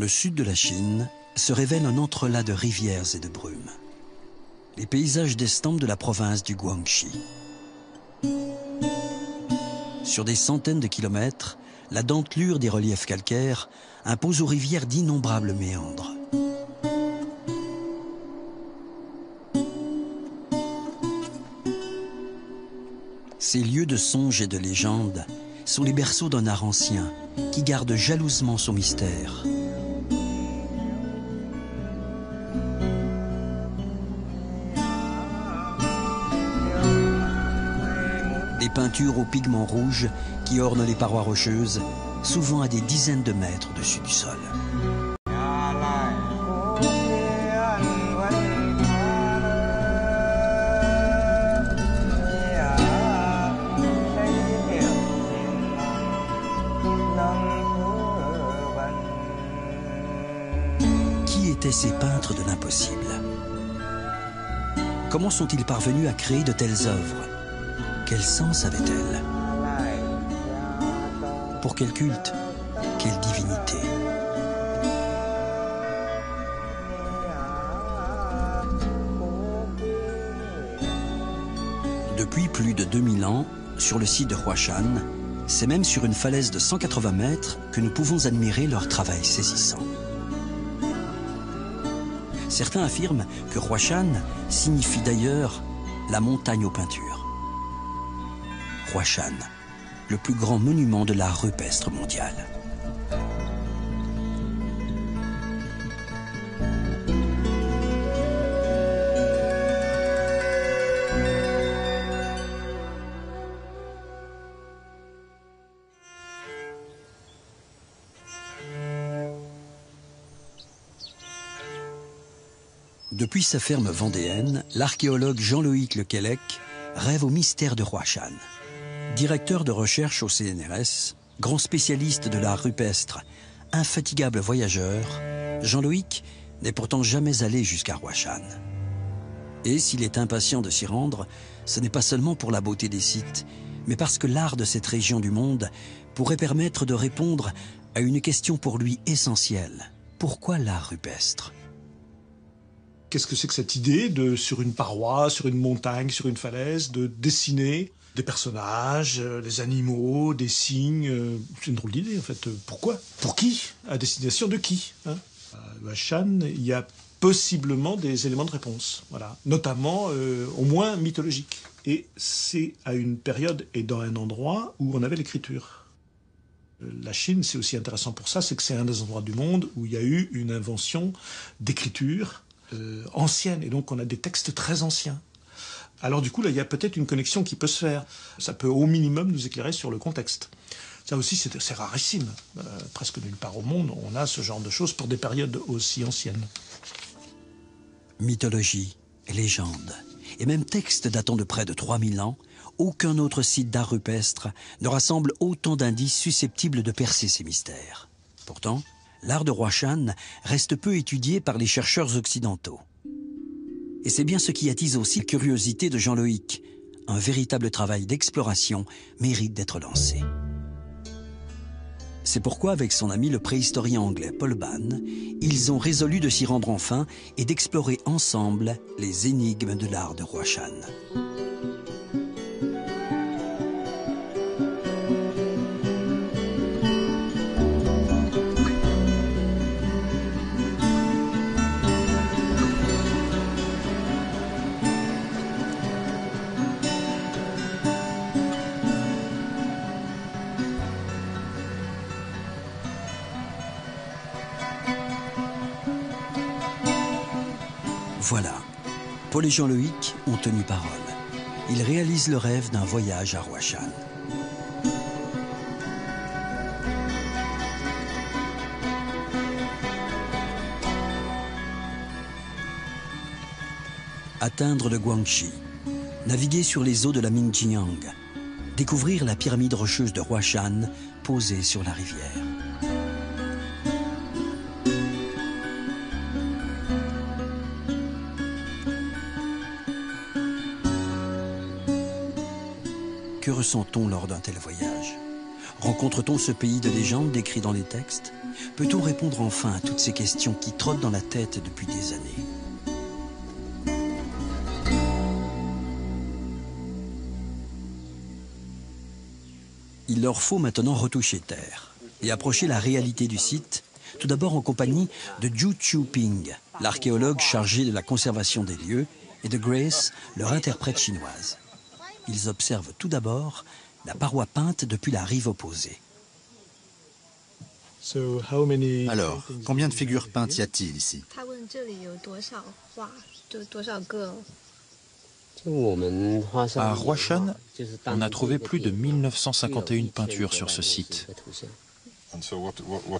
le sud de la Chine se révèle un entrelac de rivières et de brumes. Les paysages d'estampes de la province du Guangxi. Sur des centaines de kilomètres, la dentelure des reliefs calcaires impose aux rivières d'innombrables méandres. Ces lieux de songe et de légende sont les berceaux d'un art ancien qui garde jalousement son mystère. Des peintures aux pigments rouges qui ornent les parois rocheuses, souvent à des dizaines de mètres au-dessus du sol. Qui étaient ces peintres de l'impossible? Comment sont-ils parvenus à créer de telles œuvres? Quel sens avait-elle? Pour quel culte? Quelle divinité? Depuis plus de 2000 ans, sur le site de Huashan, c'est même sur une falaise de 180 mètres que nous pouvons admirer leur travail saisissant. Certains affirment que Huashan signifie d'ailleurs la montagne aux peintures. Huashan, le plus grand monument de l'art rupestre mondial. Depuis sa ferme vendéenne, l'archéologue Jean-Loïc Lequellec rêve au mystère de Huashan. Directeur de recherche au CNRS, grand spécialiste de l'art rupestre, infatigable voyageur, Jean-Loïc n'est pourtant jamais allé jusqu'à Huashan. Et s'il est impatient de s'y rendre, ce n'est pas seulement pour la beauté des sites, mais parce que l'art de cette région du monde pourrait permettre de répondre à une question pour lui essentielle. Pourquoi l'art rupestre ? Qu'est-ce que c'est que cette idée de, sur une paroi, sur une montagne, sur une falaise, de dessiner des personnages, des animaux, des signes? C'est une drôle d'idée en fait. Pourquoi? Pour qui? À destination de qui, hein? À Huashan, il y a possiblement des éléments de réponse, voilà. Notamment au moins mythologiques. Et c'est à une période et dans un endroit où on avait l'écriture. La Chine, c'est aussi intéressant pour ça, c'est que c'est un des endroits du monde où il y a eu une invention d'écriture ancienne, et donc on a des textes très anciens. Alors du coup, là, il y a peut-être une connexion qui peut se faire. Ça peut au minimum nous éclairer sur le contexte. Ça aussi, c'est rarissime. Presque nulle part au monde, on a ce genre de choses pour des périodes aussi anciennes. Mythologie, légendes, et même textes datant de près de 3000 ans, aucun autre site d'art rupestre ne rassemble autant d'indices susceptibles de percer ces mystères. Pourtant, l'art de Huashan reste peu étudié par les chercheurs occidentaux. Et c'est bien ce qui attise aussi la curiosité de Jean-Loïc. Un véritable travail d'exploration mérite d'être lancé. C'est pourquoi, avec son ami le préhistorien anglais Paul Bann, ils ont résolu de s'y rendre enfin et d'explorer ensemble les énigmes de l'art de Huashan. Voilà, Paul et Jean-Loïc ont tenu parole. Ils réalisent le rêve d'un voyage à Huashan. Atteindre le Guangxi, naviguer sur les eaux de la Mingjiang, découvrir la pyramide rocheuse de Huashan posée sur la rivière. Que ressent-on lors d'un tel voyage? Rencontre-t-on ce pays de légende décrit dans les textes? Peut-on répondre enfin à toutes ces questions qui trottent dans la tête depuis des années? Il leur faut maintenant retoucher terre et approcher la réalité du site, tout d'abord en compagnie de Zhu Qiuping, l'archéologue chargé de la conservation des lieux, et de Grace, leur interprète chinoise. Ils observent tout d'abord la paroi peinte depuis la rive opposée. Alors, combien de figures peintes y a-t-il ici? À Huashan, on a trouvé plus de 1951 peintures sur ce site.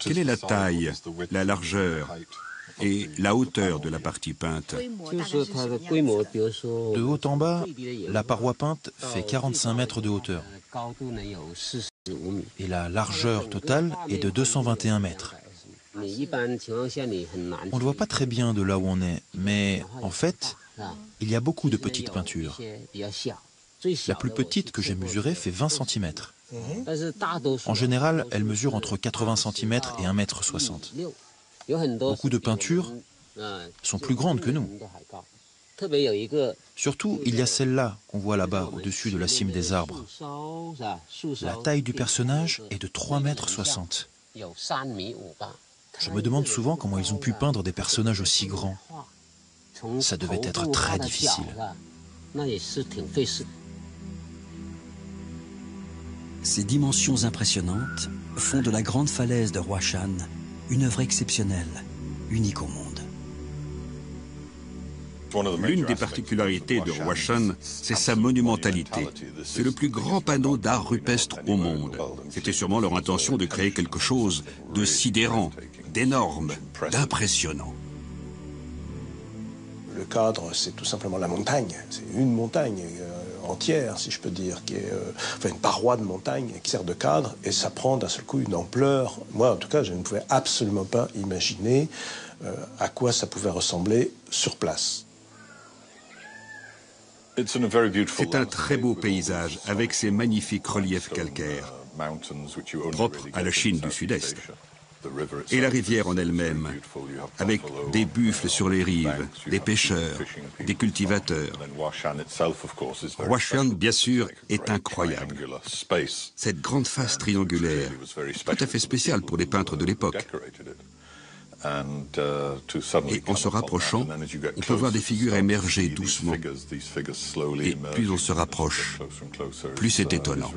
Quelle est la taille, la largeur et la hauteur de la partie peinte? De haut en bas, la paroi peinte fait 45 mètres de hauteur. Et la largeur totale est de 221 mètres. On ne voit pas très bien de là où on est, mais en fait, il y a beaucoup de petites peintures. La plus petite que j'ai mesurée fait 20 cm. En général, elle mesure entre 80 cm et 1,60 m. Beaucoup de peintures sont plus grandes que nous. Surtout, il y a celle-là qu'on voit là-bas, au-dessus de la cime des arbres. La taille du personnage est de 3,60 m. Je me demande souvent comment ils ont pu peindre des personnages aussi grands. Ça devait être très difficile. Ces dimensions impressionnantes font de la grande falaise de Huashan une œuvre exceptionnelle, unique au monde. L'une des particularités de Huashan, c'est sa monumentalité. C'est le plus grand panneau d'art rupestre au monde. C'était sûrement leur intention de créer quelque chose de sidérant, d'énorme, d'impressionnant. Le cadre, c'est tout simplement la montagne. C'est une montagne entière, si je peux dire, qui est enfin une paroi de montagne qui sert de cadre, et ça prend d'un seul coup une ampleur. Moi, en tout cas, je ne pouvais absolument pas imaginer à quoi ça pouvait ressembler sur place. C'est un très beau paysage avec ses magnifiques reliefs calcaires, propres à la Chine du Sud-Est. Et la rivière en elle-même, avec des buffles sur les rives, des pêcheurs, des cultivateurs. Huashan, bien sûr, est incroyable. Cette grande face triangulaire, tout à fait spéciale pour les peintres de l'époque. Et en se rapprochant, on peut voir des figures émerger doucement. Et plus on se rapproche, plus c'est étonnant.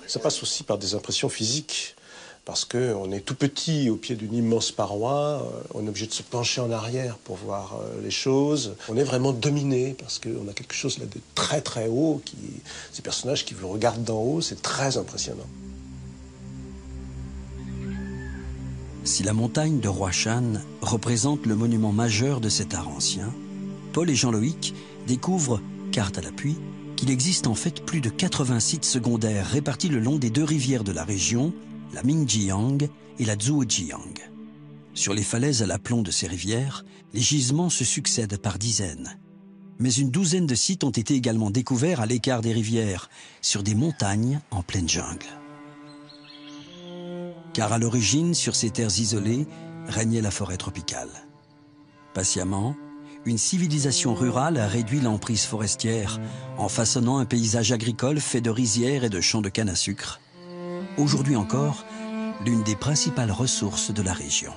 Ça passe aussi par des impressions physiques, parce qu'on est tout petit au pied d'une immense paroi, on est obligé de se pencher en arrière pour voir les choses. On est vraiment dominé, parce qu'on a quelque chose là de très très haut, ces personnages qui vous regardent d'en haut, c'est très impressionnant. Si la montagne de Huashan représente le monument majeur de cet art ancien, Paul et Jean-Loïc découvrent, carte à l'appui, qu'il existe en fait plus de 80 sites secondaires répartis le long des deux rivières de la région, la Mingjiang et la Zhuojiang. Sur les falaises à l'aplomb de ces rivières, les gisements se succèdent par dizaines. Mais une douzaine de sites ont été également découverts à l'écart des rivières, sur des montagnes en pleine jungle. Car à l'origine, sur ces terres isolées, régnait la forêt tropicale. Patiemment, une civilisation rurale a réduit l'emprise forestière en façonnant un paysage agricole fait de rizières et de champs de canne à sucre. Aujourd'hui encore, l'une des principales ressources de la région.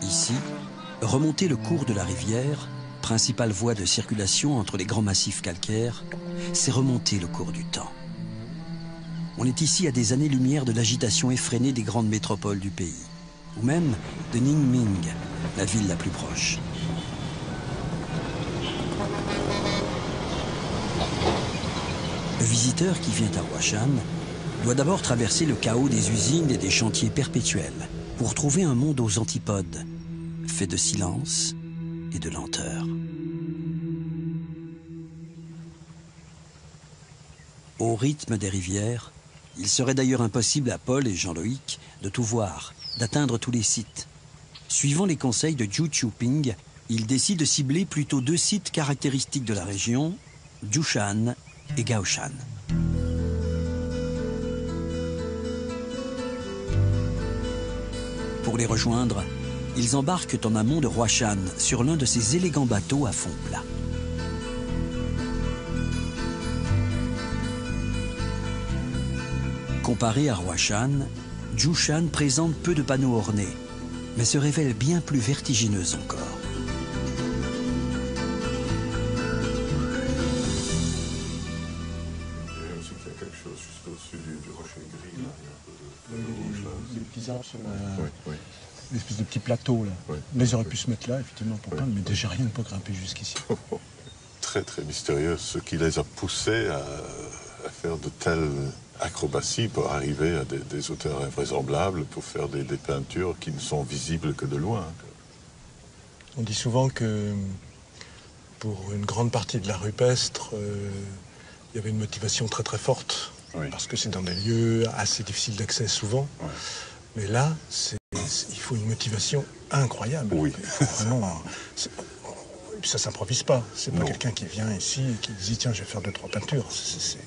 Ici, remonter le cours de la rivière, principale voie de circulation entre les grands massifs calcaires, c'est remonter le cours du temps. On est ici à des années-lumière de l'agitation effrénée des grandes métropoles du pays, ou même de Ningming, la ville la plus proche. Le visiteur qui vient à Huashan doit d'abord traverser le chaos des usines et des chantiers perpétuels pour trouver un monde aux antipodes, fait de silence et de lenteur. Au rythme des rivières, il serait d'ailleurs impossible à Paul et Jean-Loïc de tout voir, d'atteindre tous les sites. Suivant les conseils de Zhu Qiuping, ils décident de cibler plutôt 2 sites caractéristiques de la région, Jushan et Gaoshan. Pour les rejoindre, ils embarquent en amont de Huashan sur l'un de ces élégants bateaux à fond plat. Comparé à Huashan, Jushan présente peu de panneaux ornés, mais se révèle bien plus vertigineuse encore. Une espèce de petit plateau là. Oui. Mais ils auraient pu se mettre là, effectivement, pour peindre, mais déjà rien pour grimper jusqu'ici. Très très mystérieux, ce qui les a poussés à faire de telles acrobaties pour arriver à des hauteurs invraisemblables, pour faire des peintures qui ne sont visibles que de loin. On dit souvent que pour une grande partie de l'art rupestre, il y avait une motivation très très forte, oui. Parce que c'est dans des lieux assez difficiles d'accès souvent. Oui. Mais là, il faut une motivation incroyable. Oui. Vraiment, ça s'improvise pas. C'est pas quelqu'un qui vient ici et qui dit tiens, je vais faire 2-3 peintures. C'est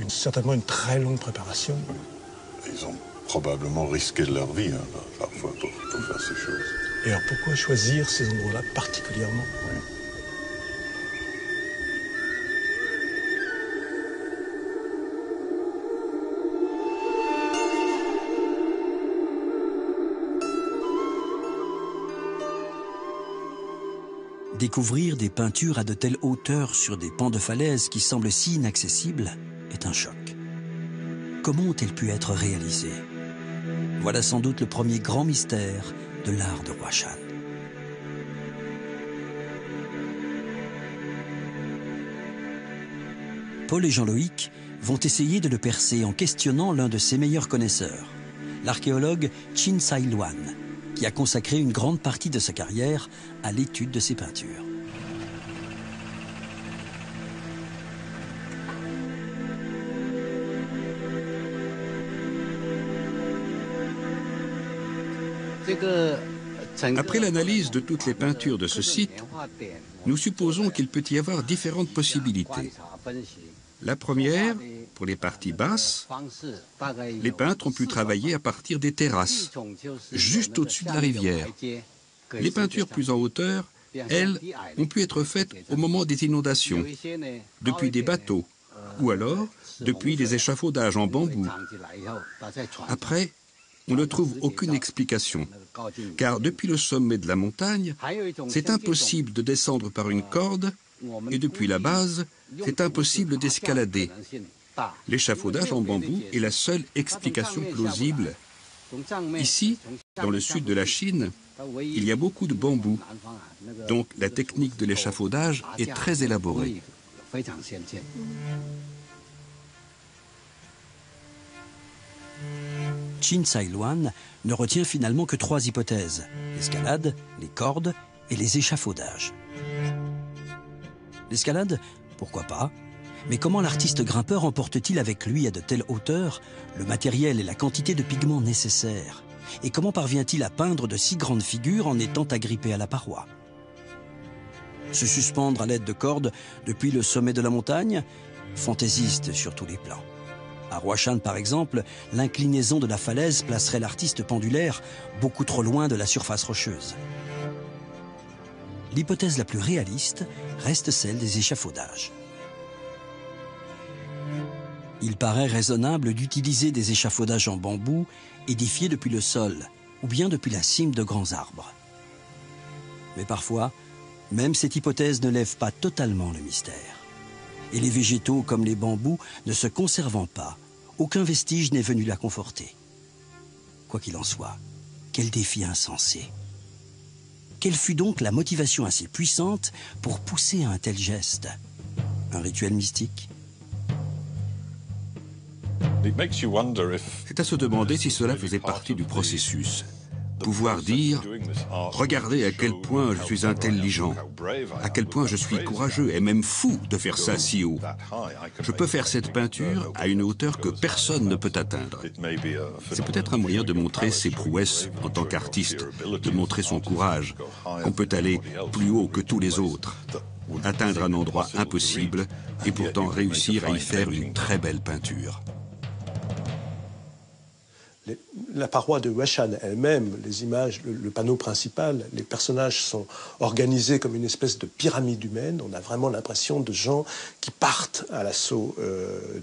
certainement une très longue préparation. Ils ont probablement risqué de leur vie, parfois, pour faire ces choses. Et alors pourquoi choisir ces endroits-là particulièrement? Oui. Découvrir des peintures à de telles hauteurs sur des pans de falaise qui semblent si inaccessibles est un choc. Comment ont-elles pu être réalisées? Voilà sans doute le premier grand mystère de l'art de Huashan. Paul et Jean-Loïc vont essayer de le percer en questionnant l'un de ses meilleurs connaisseurs, l'archéologue Qin Sai Luan, qui a consacré une grande partie de sa carrière à l'étude de ses peintures. Après l'analyse de toutes les peintures de ce site, nous supposons qu'il peut y avoir différentes possibilités. La première, pour les parties basses, les peintres ont pu travailler à partir des terrasses, juste au-dessus de la rivière. Les peintures plus en hauteur, elles, ont pu être faites au moment des inondations, depuis des bateaux, ou alors depuis des échafaudages en bambou. Après, on ne trouve aucune explication, car depuis le sommet de la montagne, c'est impossible de descendre par une corde, et depuis la base, c'est impossible d'escalader. L'échafaudage en bambou est la seule explication plausible. Ici, dans le sud de la Chine, il y a beaucoup de bambou, donc la technique de l'échafaudage est très élaborée. Qin Sai Luan ne retient finalement que 3 hypothèses: l'escalade, les cordes et les échafaudages. L'escalade, pourquoi pas? Mais comment l'artiste grimpeur emporte-t-il avec lui à de telles hauteurs le matériel et la quantité de pigments nécessaires? Et comment parvient-il à peindre de si grandes figures en étant agrippé à la paroi? Se suspendre à l'aide de cordes depuis le sommet de la montagne? Fantaisiste sur tous les plans. À Huashan, par exemple, l'inclinaison de la falaise placerait l'artiste pendulaire beaucoup trop loin de la surface rocheuse. L'hypothèse la plus réaliste reste celle des échafaudages. Il paraît raisonnable d'utiliser des échafaudages en bambou édifiés depuis le sol ou bien depuis la cime de grands arbres. Mais parfois, même cette hypothèse ne lève pas totalement le mystère. Et les végétaux comme les bambous ne se conservant pas, aucun vestige n'est venu la conforter. Quoi qu'il en soit, quel défi insensé. Quelle fut donc la motivation assez puissante pour pousser à un tel geste? Un rituel mystique? C'est à se demander si cela faisait partie du processus. Pouvoir dire « Regardez à quel point je suis intelligent, à quel point je suis courageux et même fou de faire ça si haut. Je peux faire cette peinture à une hauteur que personne ne peut atteindre. » C'est peut-être un moyen de montrer ses prouesses en tant qu'artiste, de montrer son courage, qu'on peut aller plus haut que tous les autres, atteindre un endroit impossible et pourtant réussir à y faire une très belle peinture. La paroi de Huaishan elle-même, les images, le panneau principal, les personnages sont organisés comme une espèce de pyramide humaine. On a vraiment l'impression de gens qui partent à l'assaut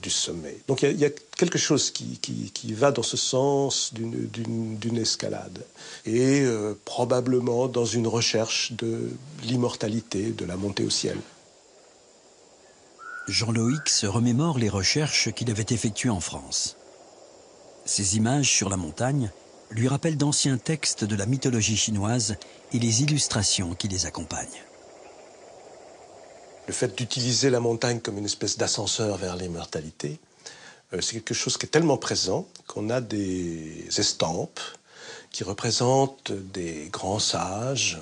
du sommet. Donc il y a quelque chose qui va dans ce sens d'une escalade. Et probablement dans une recherche de l'immortalité, de la montée au ciel. Jean-Loïc se remémore les recherches qu'il avait effectuées en France. Ces images sur la montagne lui rappellent d'anciens textes de la mythologie chinoise et les illustrations qui les accompagnent. Le fait d'utiliser la montagne comme une espèce d'ascenseur vers l'immortalité, c'est quelque chose qui est tellement présent qu'on a des estampes qui représentent des grands sages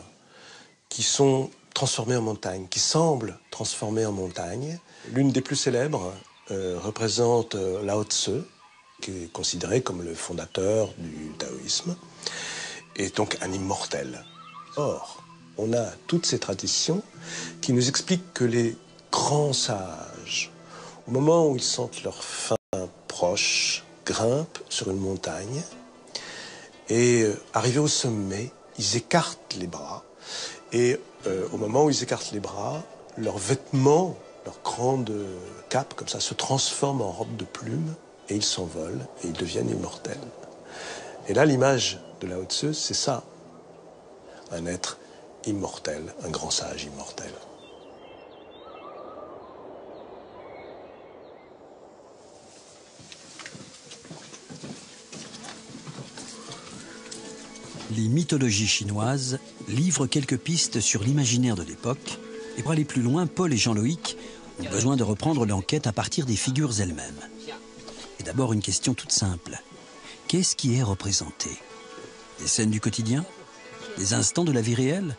qui sont transformés en montagne, qui semblent transformés en montagne. L'une des plus célèbres représente Lao Tzu, qui est considéré comme le fondateur du taoïsme, et donc un immortel. Or, on a toutes ces traditions qui nous expliquent que les grands sages, au moment où ils sentent leur fin proche, grimpent sur une montagne, et arrivés au sommet, ils écartent les bras, et au moment où ils écartent les bras, leurs vêtements, leur grande cape, comme ça, se transforment en robe de plumes, et ils s'envolent, et ils deviennent immortels. Et là, l'image de Lao Tzu, c'est ça. Un être immortel, un grand sage immortel. Les mythologies chinoises livrent quelques pistes sur l'imaginaire de l'époque, et pour aller plus loin, Paul et Jean-Loïc ont besoin de reprendre l'enquête à partir des figures elles-mêmes. Et d'abord une question toute simple. Qu'est-ce qui est représenté? Des scènes du quotidien? Des instants de la vie réelle?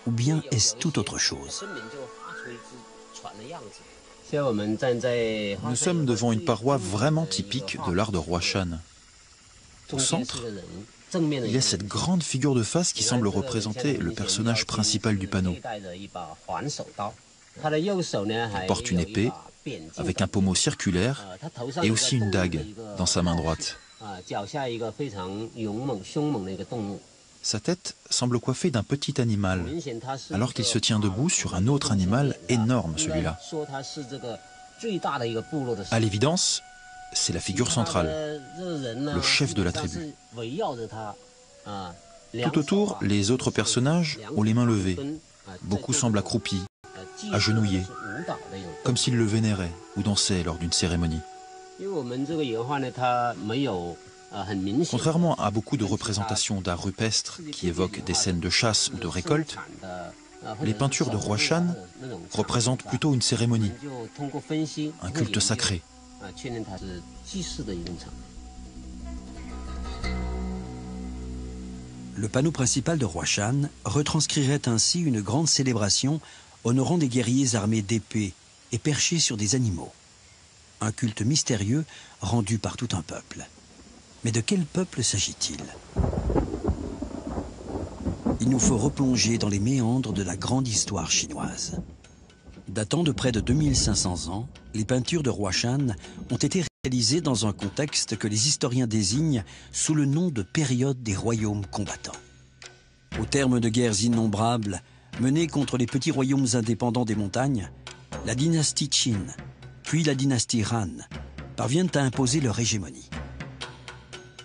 Ou bien est-ce tout autre chose? Nous sommes devant une paroi vraiment typique de l'art de Huaishan. Au centre, il y a cette grande figure de face qui semble représenter le personnage principal du panneau. Il porte une épée avec un pommeau circulaire et aussi une dague dans sa main droite. Sa tête semble coiffée d'un petit animal, alors qu'il se tient debout sur un autre animal énorme, celui-là. À l'évidence, c'est la figure centrale, le chef de la tribu. Tout autour, les autres personnages ont les mains levées. Beaucoup semblent accroupis, agenouillés, comme s'ils le vénéraient ou dansaient lors d'une cérémonie. Contrairement à beaucoup de représentations d'art rupestre qui évoquent des scènes de chasse ou de récolte, les peintures de Huaishan représentent plutôt une cérémonie, un culte sacré. Le panneau principal de Huaishan retranscrirait ainsi une grande célébration honorant des guerriers armés d'épées et perchés sur des animaux. Un culte mystérieux rendu par tout un peuple. Mais de quel peuple s'agit-il? Il nous faut replonger dans les méandres de la grande histoire chinoise. Datant de près de 2500 ans, les peintures de Huaishan ont été réalisées dans un contexte que les historiens désignent sous le nom de période des royaumes combattants. Au terme de guerres innombrables menées contre les petits royaumes indépendants des montagnes, la dynastie Qin, puis la dynastie Han, parviennent à imposer leur hégémonie.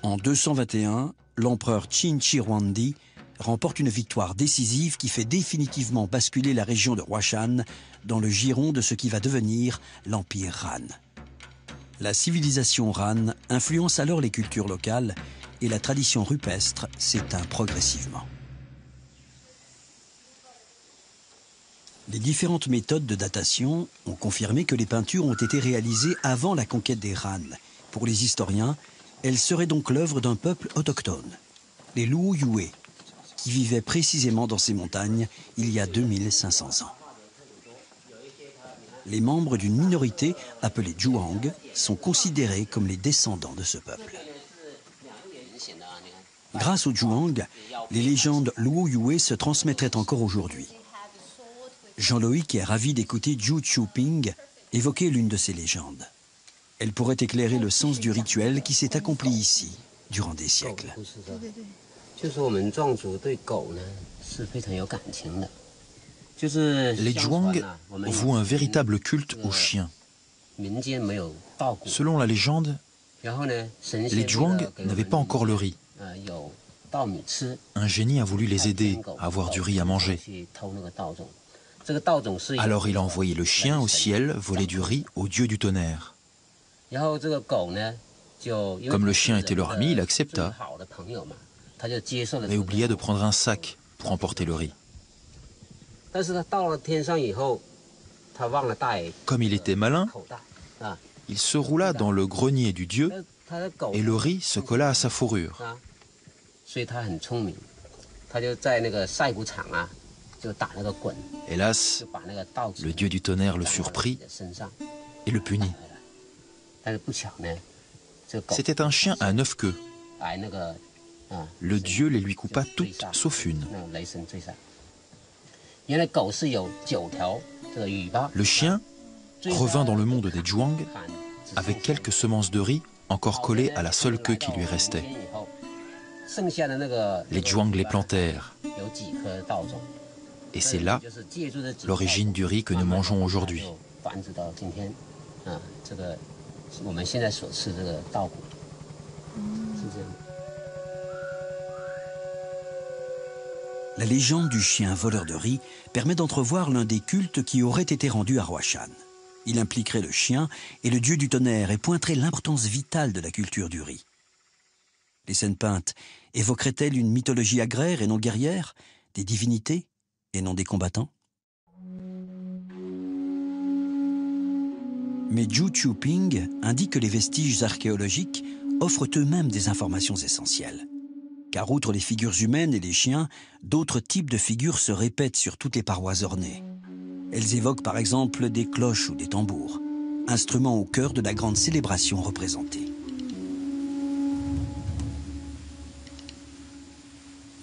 En 221, l'empereur Qin Shi Huangdi remporte une victoire décisive qui fait définitivement basculer la région de Huaishan dans le giron de ce qui va devenir l'Empire Han. La civilisation Han influence alors les cultures locales et la tradition rupestre s'éteint progressivement. Les différentes méthodes de datation ont confirmé que les peintures ont été réalisées avant la conquête des Han. Pour les historiens, elles seraient donc l'œuvre d'un peuple autochtone, les Luo Yue, qui vivaient précisément dans ces montagnes il y a 2500 ans. Les membres d'une minorité appelée Zhuang sont considérés comme les descendants de ce peuple. Grâce aux Zhuang, les légendes Luo Yue se transmettraient encore aujourd'hui. Jean-Loïc est ravi d'écouter Zhu Qiuping évoquer l'une de ces légendes. Elle pourrait éclairer le sens du rituel qui s'est accompli ici durant des siècles. Les Zhuang vouent un véritable culte aux chiens. Selon la légende, les Zhuang n'avaient pas encore le riz. Un génie a voulu les aider à avoir du riz à manger. Alors il a envoyé le chien au ciel voler du riz au dieu du tonnerre. Comme le chien était leur ami, il accepta, mais oublia de prendre un sac pour emporter le riz. Comme il était malin, il se roula dans le grenier du dieu et le riz se colla à sa fourrure. Hélas, le dieu du tonnerre le surprit et le punit. C'était un chien à 9 queues. Le dieu les lui coupa toutes sauf une. Le chien revint dans le monde des Zhuang avec quelques semences de riz encore collées à la seule queue qui lui restait. Les Zhuang les plantèrent. Et c'est là l'origine du riz que nous mangeons aujourd'hui. La légende du chien voleur de riz permet d'entrevoir l'un des cultes qui aurait été rendu à Huashan. Il impliquerait le chien et le dieu du tonnerre et pointerait l'importance vitale de la culture du riz. Les scènes peintes évoqueraient-elles une mythologie agraire et non guerrière, des divinités et non des combattants? Mais Zhu Qiuping indique que les vestiges archéologiques offrent eux-mêmes des informations essentielles. Car outre les figures humaines et les chiens, d'autres types de figures se répètent sur toutes les parois ornées. Elles évoquent par exemple des cloches ou des tambours, instruments au cœur de la grande célébration représentée.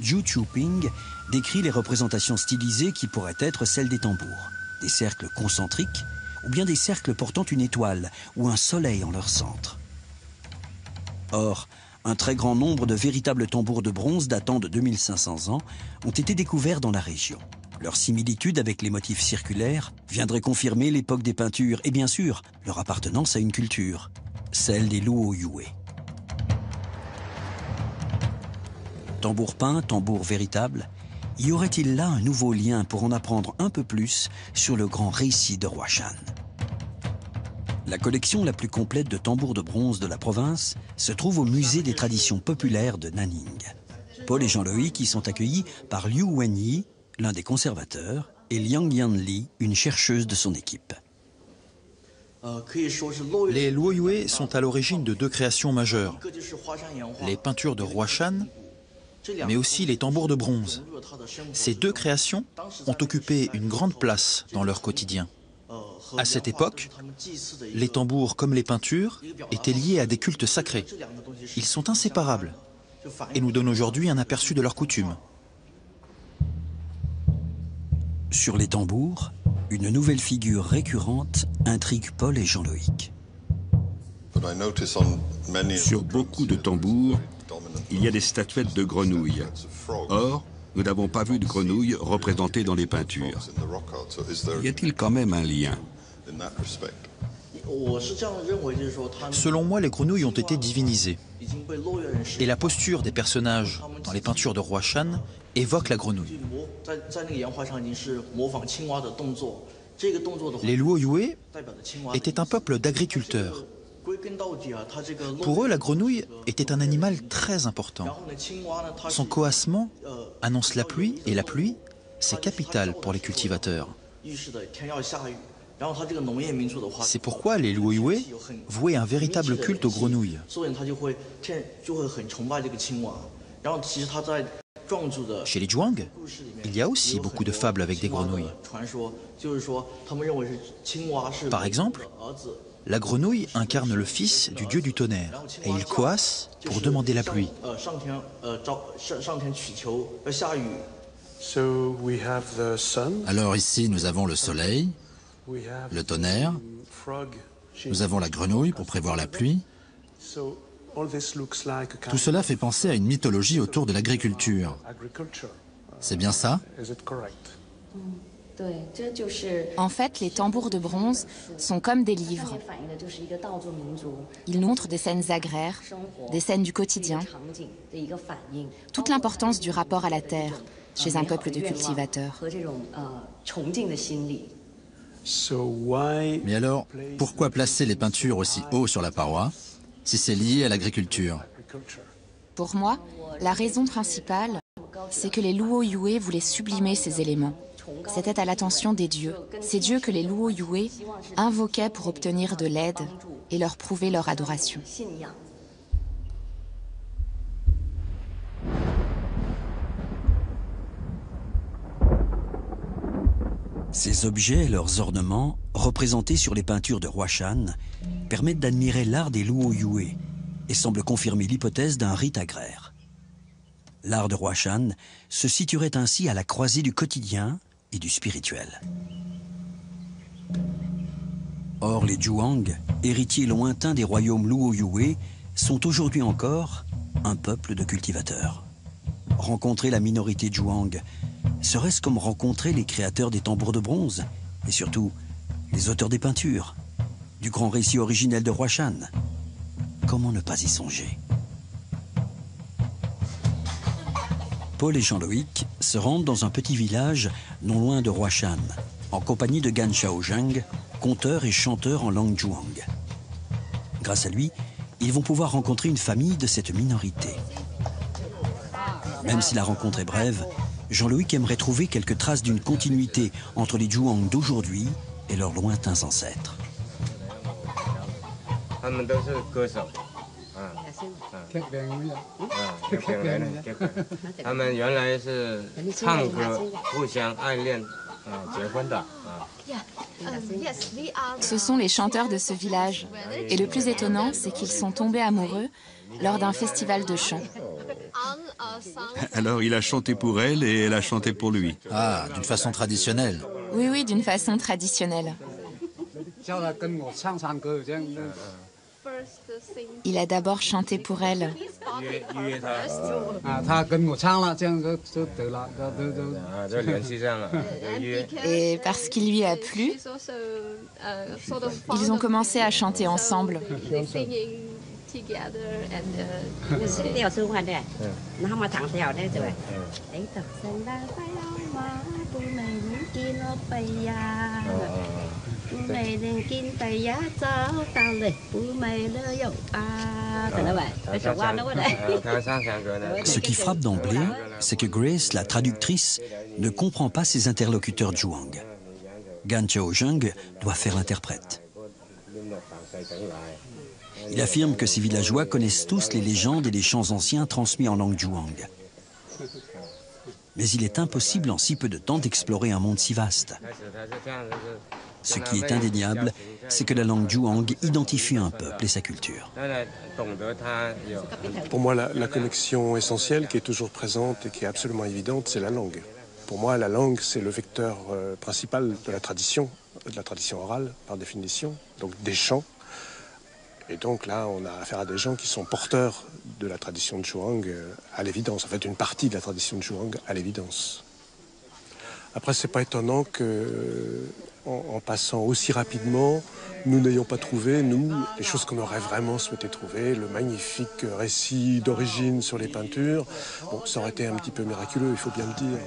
Zhu Qiuping décrit les représentations stylisées qui pourraient être celles des tambours, des cercles concentriques ou bien des cercles portant une étoile ou un soleil en leur centre. Or, un très grand nombre de véritables tambours de bronze datant de 2500 ans ont été découverts dans la région. Leur similitude avec les motifs circulaires viendrait confirmer l'époque des peintures et bien sûr leur appartenance à une culture, celle des Luo Yue. Tambour peint, tambour véritable, y aurait-il là un nouveau lien pour en apprendre un peu plus sur le grand récit de Huashan? La collection la plus complète de tambours de bronze de la province se trouve au musée des traditions populaires de Nanning. Paul et Jean-Loïc y sont accueillis par Liu Wenyi, l'un des conservateurs, et Liang Yanli, une chercheuse de son équipe. Les Luo Yue sont à l'origine de deux créations majeures. Les peintures de Huashan, mais aussi les tambours de bronze. Ces deux créations ont occupé une grande place dans leur quotidien. À cette époque, les tambours comme les peintures étaient liés à des cultes sacrés. Ils sont inséparables et nous donnent aujourd'hui un aperçu de leurs coutumes. Sur les tambours, une nouvelle figure récurrente intrigue Paul et Jean-Loïc. Sur beaucoup de tambours, il y a des statuettes de grenouilles. Or, nous n'avons pas vu de grenouilles représentées dans les peintures. Y a-t-il quand même un lien? Selon moi, les grenouilles ont été divinisées. Et la posture des personnages dans les peintures de Huashan évoque la grenouille. Les Luo Yue étaient un peuple d'agriculteurs. Pour eux, la grenouille était un animal très important. Son coassement annonce la pluie, et la pluie, c'est capital pour les cultivateurs. C'est pourquoi les Luoyué vouaient un véritable culte aux grenouilles. Chez les Zhuang, il y a aussi beaucoup de fables avec des grenouilles. Par exemple, la grenouille incarne le fils du dieu du tonnerre et il coasse pour demander la pluie. Alors ici, nous avons le soleil, le tonnerre, nous avons la grenouille pour prévoir la pluie. Tout cela fait penser à une mythologie autour de l'agriculture. C'est bien ça? En fait, les tambours de bronze sont comme des livres. Ils nous montrent des scènes agraires, des scènes du quotidien, toute l'importance du rapport à la terre chez un peuple de cultivateurs. Mais alors, pourquoi placer les peintures aussi haut sur la paroi, si c'est lié à l'agriculture? Pour moi, la raison principale, c'est que les Luoyué voulaient sublimer ces éléments. C'était à l'attention des dieux, ces dieux que les Luoyué invoquaient pour obtenir de l'aide et leur prouver leur adoration. Ces objets et leurs ornements, représentés sur les peintures de Huashan, permettent d'admirer l'art des Luoyué et semblent confirmer l'hypothèse d'un rite agraire. L'art de Huashan se situerait ainsi à la croisée du quotidien et du spirituel. Or, les Zhuang, héritiers lointains des royaumes Luoyué, sont aujourd'hui encore un peuple de cultivateurs. Rencontrer la minorité Zhuang, serait-ce comme rencontrer les créateurs des tambours de bronze et surtout les auteurs des peintures, du grand récit originel de Huashan? Comment ne pas y songer? Paul et Jean-Loïc se rendent dans un petit village non loin de Huashan, en compagnie de Gan Shaozheng, conteur et chanteur en langue Zhuang. Grâce à lui, ils vont pouvoir rencontrer une famille de cette minorité. Même si la rencontre est brève, Jean-Loïc aimerait trouver quelques traces d'une continuité entre les Zhuang d'aujourd'hui et leurs lointains ancêtres. Ce sont les chanteurs de ce village. Et le plus étonnant, c'est qu'ils sont tombés amoureux lors d'un festival de chant. Alors il a chanté pour elle et elle a chanté pour lui. Ah, d'une façon traditionnelle. Oui, oui, d'une façon traditionnelle. Il a d'abord chanté pour elle. Et parce qu'il lui a plu, ils ont commencé à chanter ensemble. Ce qui frappe d'emblée, c'est que Grace, la traductrice, ne comprend pas ses interlocuteurs Zhuang. Gan Shaozheng doit faire l'interprète. Il affirme que ces villageois connaissent tous les légendes et les chants anciens transmis en langue Zhuang. Mais il est impossible en si peu de temps d'explorer un monde si vaste. Ce qui est indéniable, c'est que la langue Zhuang identifie un peuple et sa culture. Pour moi, la connexion essentielle qui est toujours présente et qui est absolument évidente, c'est la langue. Pour moi, la langue, c'est le vecteur principal de la tradition orale, par définition, donc des chants. Et donc là, on a affaire à des gens qui sont porteurs de la tradition de Zhuang à l'évidence. En fait, une partie de la tradition de Zhuang à l'évidence. Après, c'est pas étonnant que, en passant aussi rapidement, nous n'ayons pas trouvé, nous, les choses qu'on aurait vraiment souhaité trouver, le magnifique récit d'origine sur les peintures. Bon, ça aurait été un petit peu miraculeux, il faut bien le dire.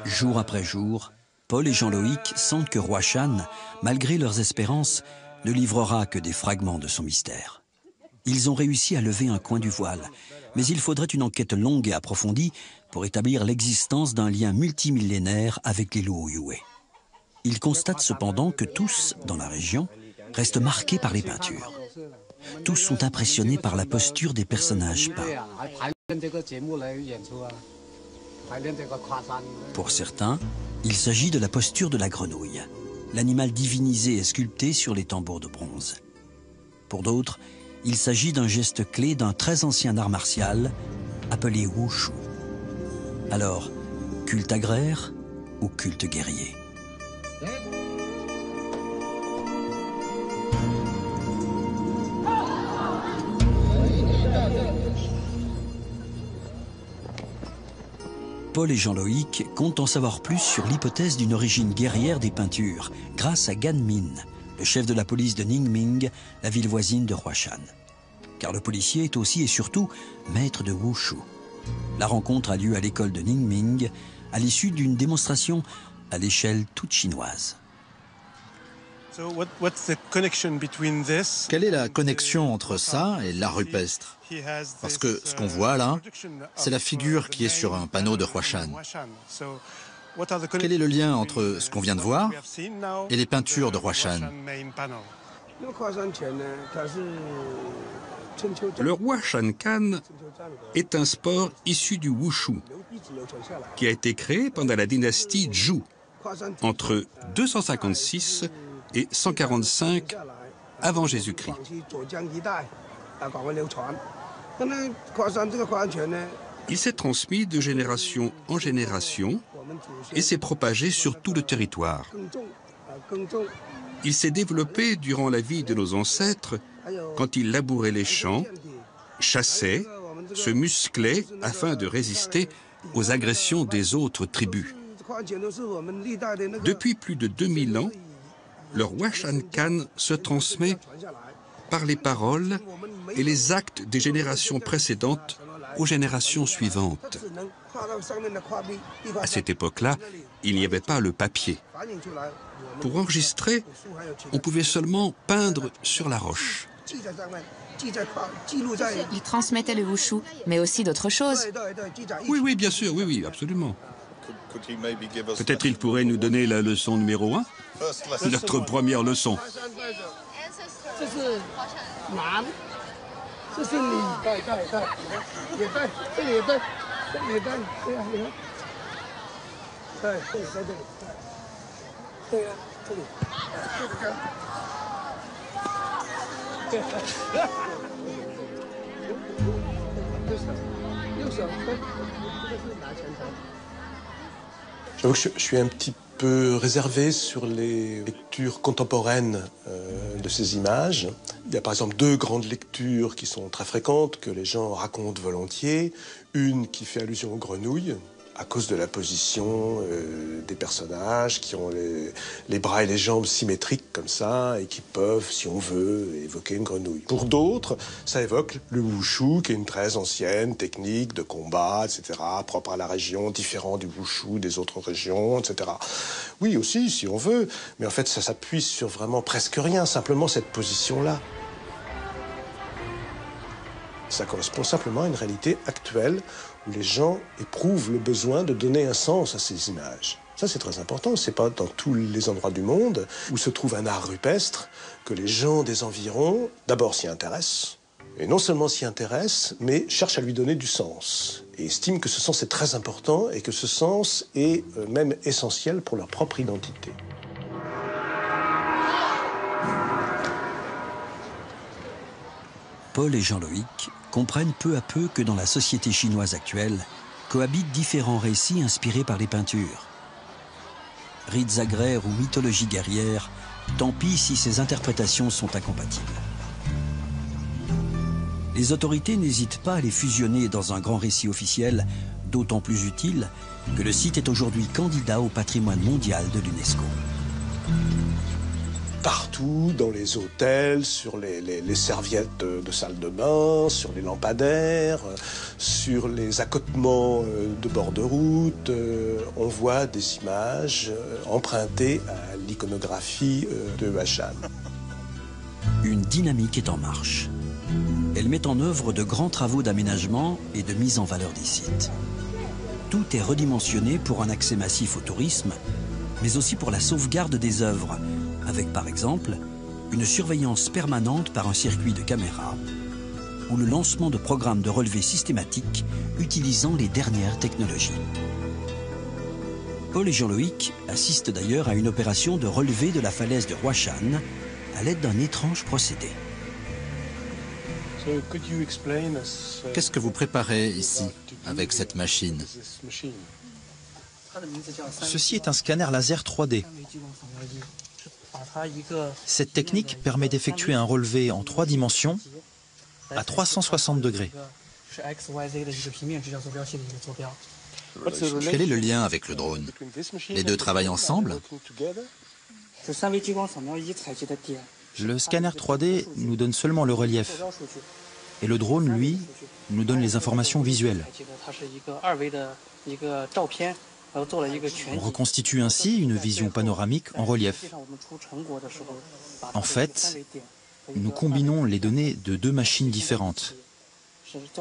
Jour après jour, Paul et Jean-Loïc sentent que Roi Shan, malgré leurs espérances, ne livrera que des fragments de son mystère. Ils ont réussi à lever un coin du voile, mais il faudrait une enquête longue et approfondie pour établir l'existence d'un lien multimillénaire avec les Luoyue. Ils constatent cependant que tous, dans la région, restent marqués par les peintures. Tous sont impressionnés par la posture des personnages peints. Pour certains, il s'agit de la posture de la grenouille, l'animal divinisé et sculpté sur les tambours de bronze. Pour d'autres, il s'agit d'un geste clé d'un très ancien art martial appelé Wushu. Alors, culte agraire ou culte guerrier? Paul et Jean-Loïc comptent en savoir plus sur l'hypothèse d'une origine guerrière des peintures, grâce à Gan Min, le chef de la police de Ningming, la ville voisine de Huashan. Car le policier est aussi et surtout maître de Wushu. La rencontre a lieu à l'école de Ningming, à l'issue d'une démonstration à l'échelle toute chinoise. Quelle est la connexion entre ça et l'art rupestre? Parce que ce qu'on voit là, c'est la figure qui est sur un panneau de Huashan. Quel est le lien entre ce qu'on vient de voir et les peintures de Huashan? Le Huashan Kan est un sport issu du Wushu, qui a été créé pendant la dynastie Zhou, entre 256 et 145 avant Jésus-Christ. Il s'est transmis de génération en génération et s'est propagé sur tout le territoire. Il s'est développé durant la vie de nos ancêtres quand ils labouraient les champs, chassaient, se musclaient afin de résister aux agressions des autres tribus. Depuis plus de 2000 ans, le Huashan Kan se transmet par les paroles et les actes des générations précédentes aux générations suivantes. À cette époque-là, il n'y avait pas le papier. Pour enregistrer, on pouvait seulement peindre sur la roche. Ils transmettaient le wushu, mais aussi d'autres choses. Oui, bien sûr, oui, absolument. Peut-être il pourrait nous donner la leçon numéro 1, notre première leçon. J'avoue que je suis un petit peu réservé sur les lectures contemporaines de ces images. Il y a par exemple 2 grandes lectures qui sont très fréquentes, que les gens racontent volontiers. Une qui fait allusion aux grenouilles, à cause de la position des personnages qui ont les bras et les jambes symétriques comme ça et qui peuvent, si on veut, évoquer une grenouille. Pour d'autres, ça évoque le wushu, qui est une très ancienne technique de combat, etc., propre à la région, différent du wushu des autres régions, etc. Oui, aussi, si on veut, mais en fait, ça s'appuie sur vraiment presque rien, simplement cette position-là. Ça correspond simplement à une réalité actuelle où les gens éprouvent le besoin de donner un sens à ces images. Ça, c'est très important. C'est pas dans tous les endroits du monde où se trouve un art rupestre que les gens des environs, d'abord, s'y intéressent. Et non seulement s'y intéressent, mais cherchent à lui donner du sens. Et estiment que ce sens est très important et que ce sens est même essentiel pour leur propre identité. Paul et Jean-Loïc comprennent peu à peu que dans la société chinoise actuelle cohabitent différents récits inspirés par les peintures. Rites agraires ou mythologie guerrière Tant pis si ces interprétations sont incompatibles. Les autorités n'hésitent pas à les fusionner dans un grand récit officiel, d'autant plus utile que le site est aujourd'hui candidat au patrimoine mondial de l'UNESCO. Partout, dans les hôtels, sur les serviettes de salle de bain, sur les lampadaires, sur les accotements de bord de route, on voit des images empruntées à l'iconographie de Huashan. Une dynamique est en marche. Elle met en œuvre de grands travaux d'aménagement et de mise en valeur des sites. Tout est redimensionné pour un accès massif au tourisme, mais aussi pour la sauvegarde des œuvres, avec par exemple une surveillance permanente par un circuit de caméras ou le lancement de programmes de relevé systématiques utilisant les dernières technologies. Paul et Jean-Loïc assistent d'ailleurs à une opération de relevé de la falaise de Huashan à l'aide d'un étrange procédé. Qu'est-ce que vous préparez ici avec cette machine? Ceci est un scanner laser 3D. Cette technique permet d'effectuer un relevé en 3 dimensions à 360 degrés. Quel est le lien avec le drone? Les deux travaillent ensemble? Le scanner 3D nous donne seulement le relief. Et le drone, lui, nous donne les informations visuelles. On reconstitue ainsi une vision panoramique en relief. En fait, nous combinons les données de 2 machines différentes.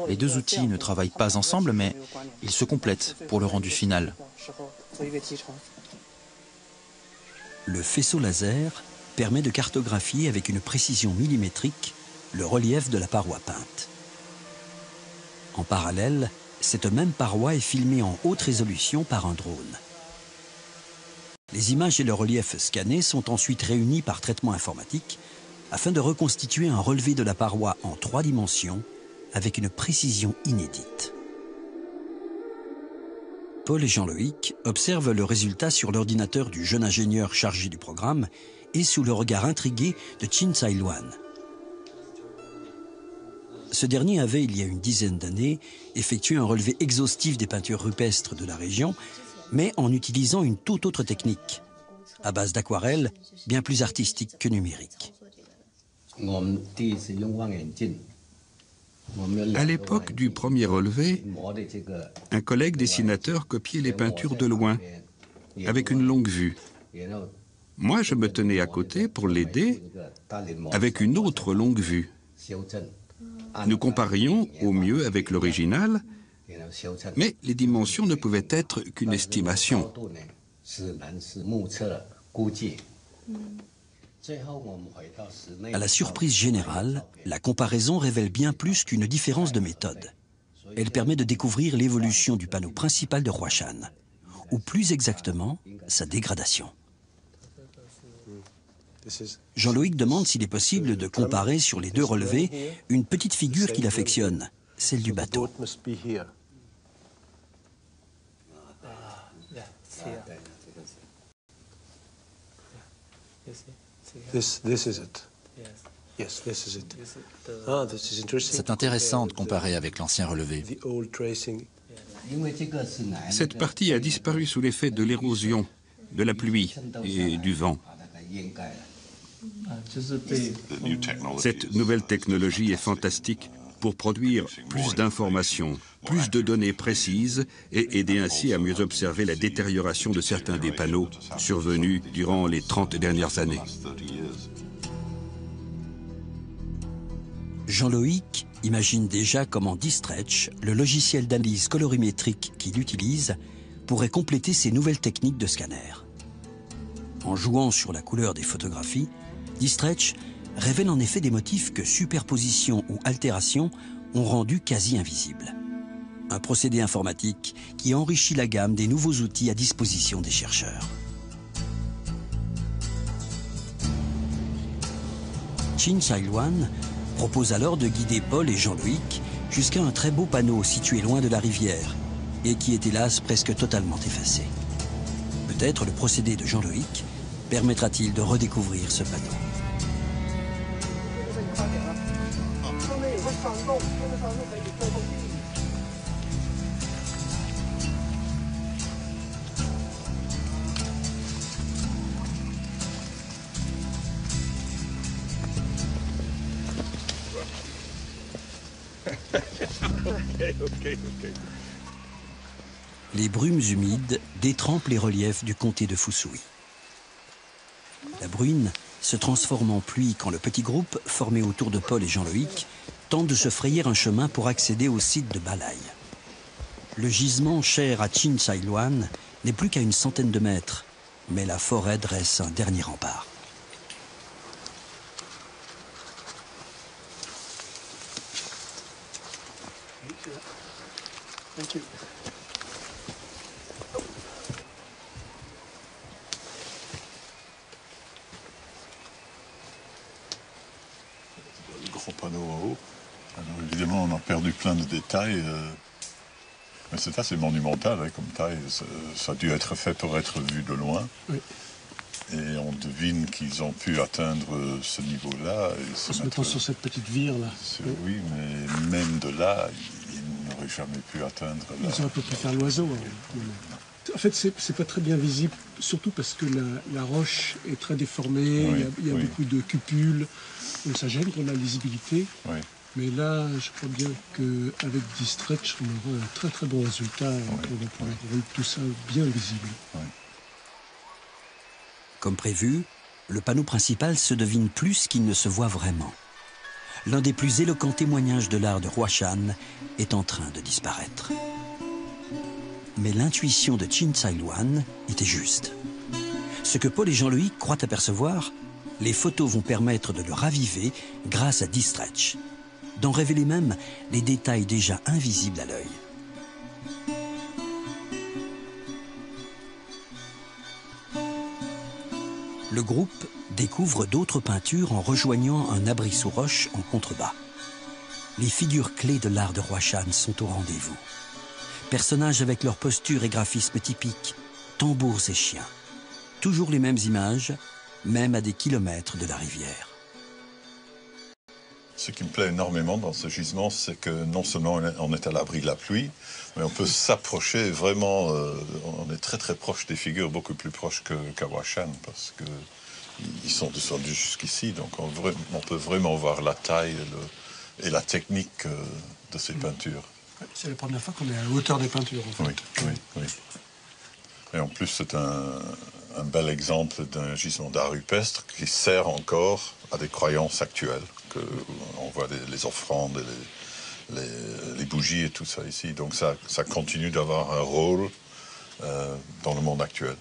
Les 2 outils ne travaillent pas ensemble, mais ils se complètent pour le rendu final. Le faisceau laser permet de cartographier avec une précision millimétrique le relief de la paroi peinte. En parallèle, cette même paroi est filmée en haute résolution par un drone. Les images et le relief scannés sont ensuite réunis par traitement informatique afin de reconstituer un relevé de la paroi en 3 dimensions avec une précision inédite. Paul et Jean-Loïc observent le résultat sur l'ordinateur du jeune ingénieur chargé du programme et sous le regard intrigué de Chin Tsai-Luan. Ce dernier avait, il y a une dizaine d'années, effectué un relevé exhaustif des peintures rupestres de la région, mais en utilisant une toute autre technique, à base d'aquarelle, bien plus artistique que numérique. À l'époque du premier relevé, un collègue dessinateur copiait les peintures de loin, avec une longue vue. Moi, je me tenais à côté pour l'aider avec une autre longue vue. Nous comparions au mieux avec l'original, mais les dimensions ne pouvaient être qu'une estimation. À la surprise générale, la comparaison révèle bien plus qu'une différence de méthode. Elle permet de découvrir l'évolution du panneau principal de Huashan, ou plus exactement, sa dégradation. Jean-Loïc demande s'il est possible de comparer sur les 2 relevés une petite figure qu'il affectionne, celle du bateau. C'est intéressant de comparer avec l'ancien relevé. Cette partie a disparu sous l'effet de l'érosion, de la pluie et du vent. Cette nouvelle technologie est fantastique pour produire plus d'informations, plus de données précises et aider ainsi à mieux observer la détérioration de certains des panneaux survenus durant les 30 dernières années. Jean-Loïc imagine déjà comment D-Stretch, le logiciel d'analyse colorimétrique qu'il utilise, pourrait compléter ces nouvelles techniques de scanner. En jouant sur la couleur des photographies, D-Stretch révèle en effet des motifs que superposition ou altération ont rendu quasi invisibles. Un procédé informatique qui enrichit la gamme des nouveaux outils à disposition des chercheurs. Chin Tsai-Luan propose alors de guider Paul et Jean-Loïc jusqu'à un très beau panneau situé loin de la rivière et qui est hélas presque totalement effacé. Peut-être le procédé de Jean-Loïc Permettra-t-il de redécouvrir ce panneau? Les brumes humides détrempent les reliefs du comté de Fusui. La bruine se transforme en pluie quand le petit groupe, formé autour de Paul et Jean-Loïc, tente de se frayer un chemin pour accéder au site de Balai. Le gisement cher à Chinsailuan n'est plus qu'à une centaine de mètres, mais la forêt dresse un dernier rempart. Thank you. Le gros panneau en haut. Alors, évidemment, on a perdu plein de détails. Mais c'est assez monumental hein, comme taille. Ça a dû être fait pour être vu de loin. Oui. Et on devine qu'ils ont pu atteindre ce niveau-là. En se mettant sur cette petite vire là. Oui, mais même de là, ils n'auraient jamais pu atteindre. Ils auraient pas pu faire l'oiseau. Hein. En fait, c'est pas très bien visible, surtout parce que la roche est très déformée, oui, il y a beaucoup de cupules, donc ça gêne pour la lisibilité. Oui. Mais là, je crois bien qu'avec D-Stretch, on aura un très très bon résultat. On va pouvoir rendre tout ça bien visible. Oui. Comme prévu, le panneau principal se devine plus qu'il ne se voit vraiment. L'un des plus éloquents témoignages de l'art de Huashan est en train de disparaître. Mais l'intuition de Chinsailuan était juste. Ce que Paul et Jean-Loïc croient apercevoir, les photos vont permettre de le raviver grâce à D-Stretch, d'en révéler même les détails déjà invisibles à l'œil. Le groupe découvre d'autres peintures en rejoignant un abri sous roche en contrebas. Les figures clés de l'art de Huashan sont au rendez-vous. Personnages avec leur posture et graphisme typiques, tambours et chiens. Toujours les mêmes images, même à des kilomètres de la rivière. Ce qui me plaît énormément dans ce gisement, c'est que non seulement on est à l'abri de la pluie, mais on peut s'approcher vraiment, on est très très proche des figures, beaucoup plus proche qu'à Huashan, parce qu'ils sont descendus jusqu'ici, donc on peut vraiment voir la taille et la technique de ces peintures. C'est la première fois qu'on est à la hauteur des peintures, en fait. Oui. Et en plus, c'est un bel exemple d'un gisement d'art rupestre qui sert encore à des croyances actuelles. On voit les offrandes, les bougies et tout ça ici. Donc ça continue d'avoir un rôle dans le monde actuel.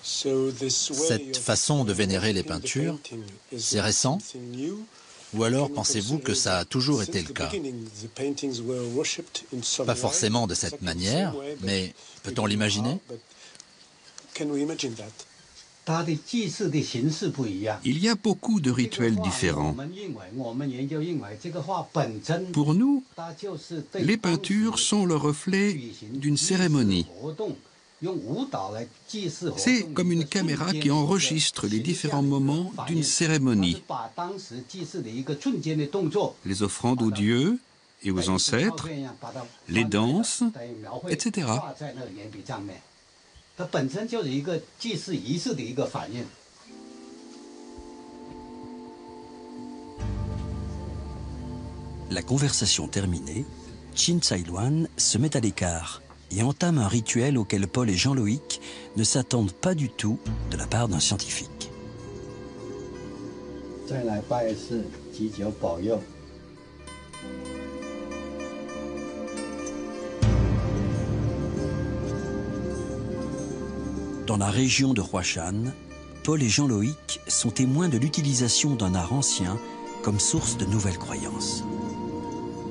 Cette façon de vénérer les peintures, c'est récent? Ou alors pensez-vous que ça a toujours été le cas? Pas forcément de cette manière, mais peut-on l'imaginer? Il y a beaucoup de rituels différents. Pour nous, les peintures sont le reflet d'une cérémonie. C'est comme une caméra qui enregistre les différents moments d'une cérémonie. Les offrandes aux dieux et aux ancêtres, les danses, etc. La conversation terminée, Chinsailuan se met à l'écart et entame un rituel auquel Paul et Jean-Loïc ne s'attendent pas du tout de la part d'un scientifique. Dans la région de Huashan, Paul et Jean-Loïc sont témoins de l'utilisation d'un art ancien comme source de nouvelles croyances.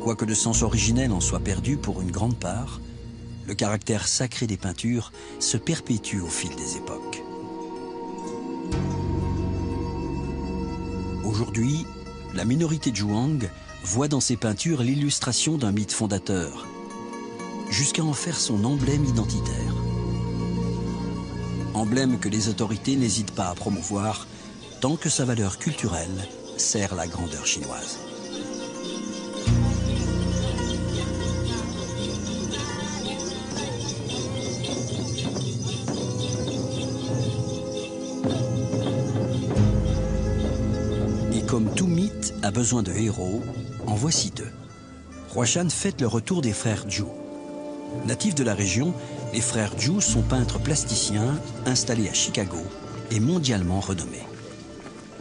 Quoique le sens originel en soit perdu pour une grande part, le caractère sacré des peintures se perpétue au fil des époques. Aujourd'hui, la minorité zhuang voit dans ses peintures l'illustration d'un mythe fondateur, jusqu'à en faire son emblème identitaire. emblème que les autorités n'hésitent pas à promouvoir tant que sa valeur culturelle sert la grandeur chinoise. Et comme tout mythe a besoin de héros, en voici deux. Huashan fête le retour des frères Zhu. Natifs de la région, les frères Zhu sont peintres plasticiens installés à Chicago et mondialement renommés.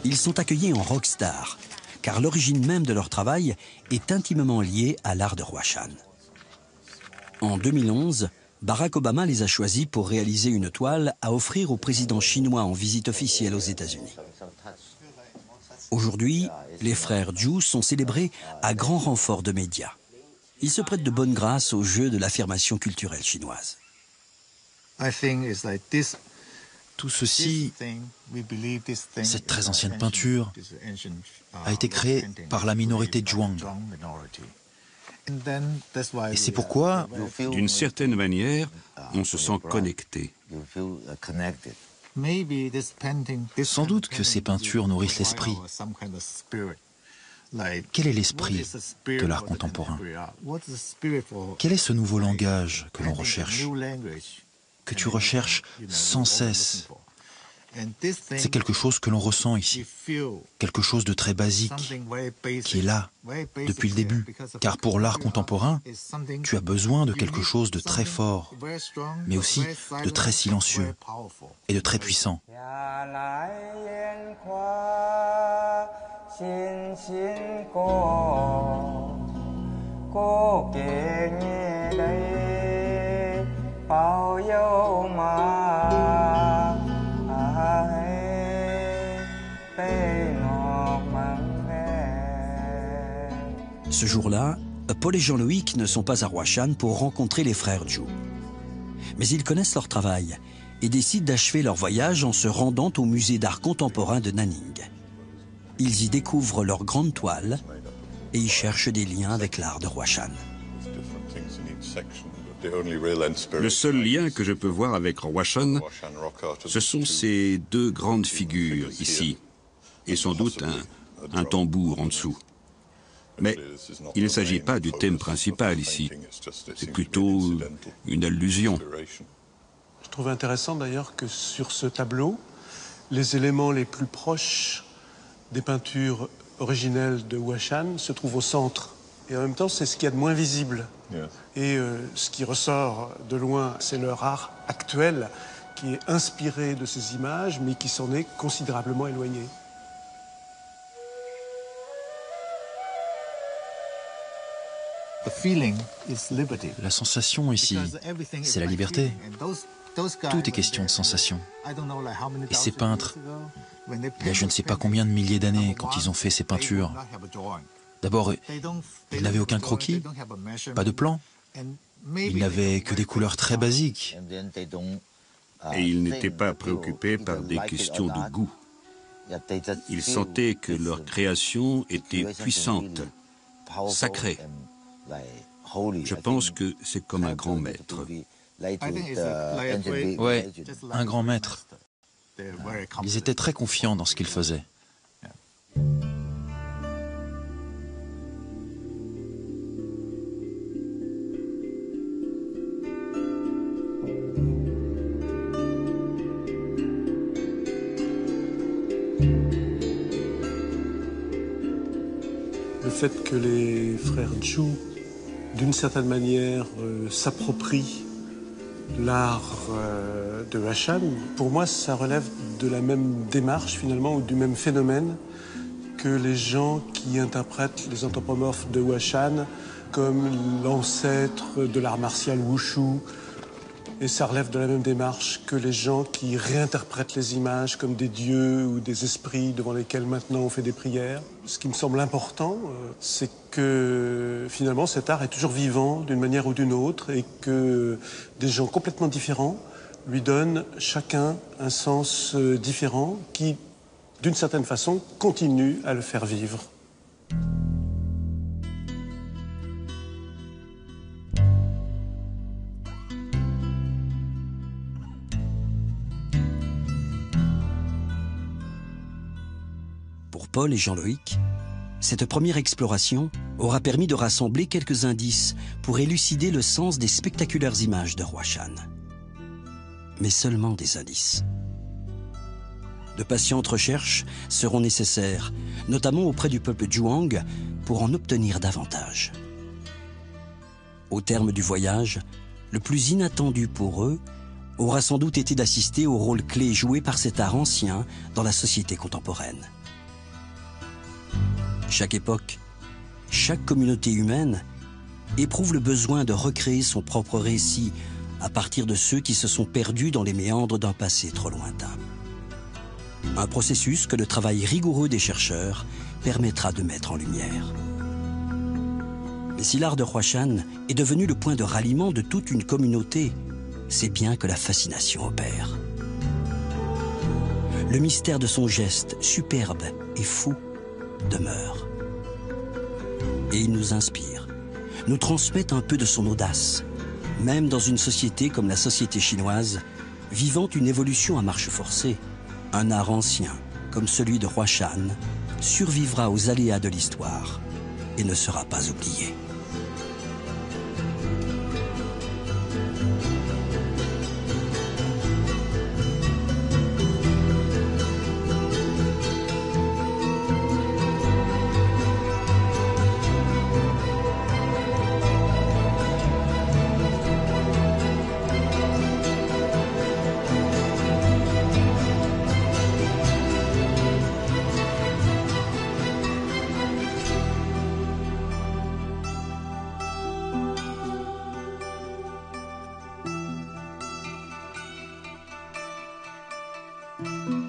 Ils sont accueillis en rockstar, car l'origine même de leur travail est intimement liée à l'art de Huashan. En 2011, Barack Obama les a choisis pour réaliser une toile à offrir au président chinois en visite officielle aux États-Unis. Aujourd'hui, les frères Zhu sont célébrés à grand renfort de médias. Ils se prêtent de bonne grâce au jeu de l'affirmation culturelle chinoise. Tout ceci, cette très ancienne peinture, a été créée par la minorité Zhuang. Et c'est pourquoi, D'une certaine manière, on se sent connecté. sans doute que ces peintures nourrissent l'esprit. Quel est l'esprit de l'art contemporain? Quel est ce nouveau langage que l'on recherche, que tu recherches sans cesse? C'est quelque chose que l'on ressent ici, quelque chose de très basique, qui est là, depuis le début. Car pour l'art contemporain, tu as besoin de quelque chose de très fort, mais aussi de très silencieux et de très puissant. Ce jour-là, Paul et Jean-Loïc ne sont pas à Huashan pour rencontrer les frères Zhu. Mais ils connaissent leur travail et décident d'achever leur voyage en se rendant au musée d'art contemporain de Nanning. Ils y découvrent leur grande toile et y cherchent des liens avec l'art de Huashan. Le seul lien que je peux voir avec Huashan, ce sont ces deux grandes figures ici, et sans doute un tambour en dessous. Mais il ne s'agit pas du thème principal ici, c'est plutôt une allusion. Je trouve intéressant d'ailleurs que sur ce tableau, les éléments les plus proches des peintures originelles de Huashan se trouvent au centre. Et en même temps, c'est ce qu'il y a de moins visible. Et ce qui ressort de loin, c'est leur art actuel qui est inspiré de ces images, mais qui s'en est considérablement éloigné. La sensation ici, c'est la liberté. Tout est question de sensation. Et ces peintres, il y a je ne sais pas combien de milliers d'années quand ils ont fait ces peintures. D'abord, ils n'avaient aucun croquis, pas de plan. Ils n'avaient que des couleurs très basiques. Et ils n'étaient pas préoccupés par des questions de goût. Ils sentaient que leur création était puissante, sacrée. Je pense que c'est comme un grand maître. Ouais, un grand maître. Ils étaient très confiants dans ce qu'ils faisaient. Le fait que les frères Zhu, d'une certaine manière, s'approprient l'art de Huashan, pour moi, ça relève de la même démarche, finalement, ou du même phénomène que les gens qui interprètent les anthropomorphes de Huashan comme l'ancêtre de l'art martial Wushu. Et ça relève de la même démarche que les gens qui réinterprètent les images comme des dieux ou des esprits devant lesquels maintenant on fait des prières. Ce qui me semble important, c'est que finalement cet art est toujours vivant d'une manière ou d'une autre et que des gens complètement différents lui donnent chacun un sens différent qui, d'une certaine façon, continue à le faire vivre. Paul et Jean-Loïc, cette première exploration aura permis de rassembler quelques indices pour élucider le sens des spectaculaires images de Huashan. Mais seulement des indices. De patientes recherches seront nécessaires, notamment auprès du peuple Zhuang, pour en obtenir davantage. Au terme du voyage, le plus inattendu pour eux aura sans doute été d'assister au rôle clé joué par cet art ancien dans la société contemporaine. Chaque époque, chaque communauté humaine éprouve le besoin de recréer son propre récit à partir de ceux qui se sont perdus dans les méandres d'un passé trop lointain. Un processus que le travail rigoureux des chercheurs permettra de mettre en lumière. Mais si l'art de Huashan est devenu le point de ralliement de toute une communauté, c'est bien que la fascination opère. Le mystère de son geste, superbe et fou, demeure. Et il nous inspire, nous transmet un peu de son audace, même dans une société comme la société chinoise, vivant une évolution à marche forcée. Un art ancien, comme celui de Huashan, survivra aux aléas de l'histoire et ne sera pas oublié. Thank you.